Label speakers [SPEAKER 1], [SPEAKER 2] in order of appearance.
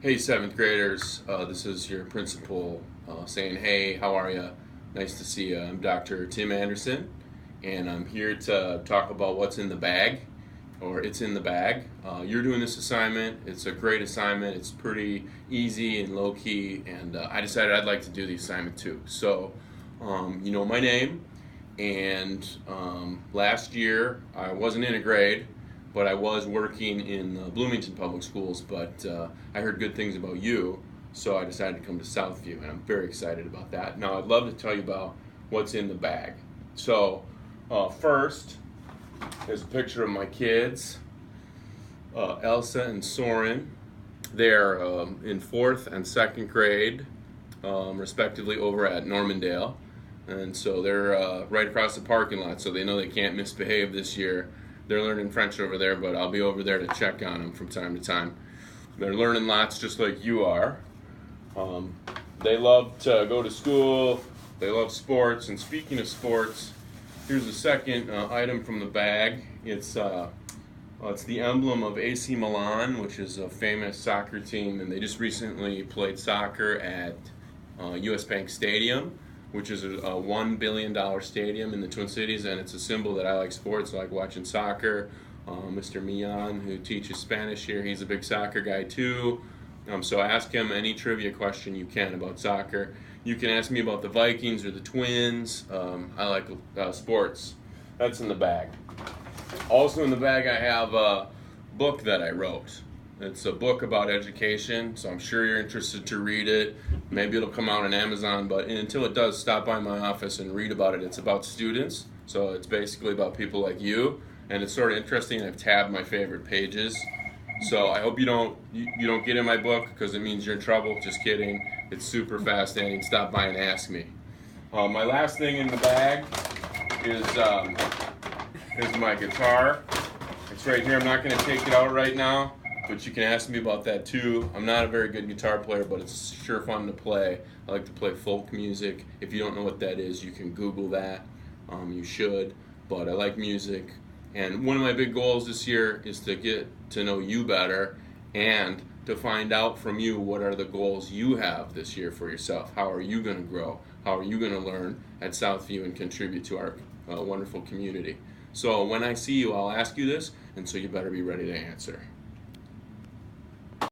[SPEAKER 1] Hey, seventh graders. This is your principal saying, "Hey, how are you? Nice to see you." I'm Dr. Tim Anderson, and I'm here to talk about what's in the bag, or it's in the bag. You're doing this assignment. It's a great assignment. It's pretty easy and low key, and I decided I'd like to do the assignment too. So, you know my name, and last year I wasn't in a grade, but I was working in Bloomington Public Schools. But I heard good things about you, so I decided to come to Southview, and I'm very excited about that. Now, I'd love to tell you about what's in the bag. So, first is a picture of my kids, Elsa and Soren. They're in fourth and second grade, respectively, over at Normandale. And so they're right across the parking lot, so they know they can't misbehave this year. They're learning French over there, but I'll be over there to check on them from time to time. They're learning lots just like you are. They love to go to school. They love sports. And speaking of sports, here's a second item from the bag. It's the emblem of AC Milan, which is a famous soccer team, and they just recently played soccer at US Bank Stadium, which is a $1 billion stadium in the Twin Cities, and it's a symbol that I like sports. I like watching soccer. Mr. Millan, who teaches Spanish here, he's a big soccer guy too. So ask him any trivia question you can about soccer. You can ask me about the Vikings or the Twins. I like sports. That's in the bag. Also in the bag I have a book that I wrote. It's a book about education, so I'm sure you're interested to read it. Maybe it'll come out on Amazon, but until it does, stop by my office and read about it. It's about students, so it's basically about people like you, and it's sort of interesting. I've tabbed my favorite pages, so I hope you don't get in my book because it means you're in trouble. Just kidding. It's super fascinating. Stop by and ask me. My last thing in the bag is my guitar. It's right here. I'm not going to take it out right now, but you can ask me about that too. I'm not a very good guitar player, but it's sure fun to play. I like to play folk music. If you don't know what that is, you can Google that. You should, but I like music. And one of my big goals this year is to get to know you better and to find out from you what are the goals you have this year for yourself. How are you going to grow? How are you going to learn at Southview and contribute to our wonderful community? So when I see you, I'll ask you this, and so you better be ready to answer.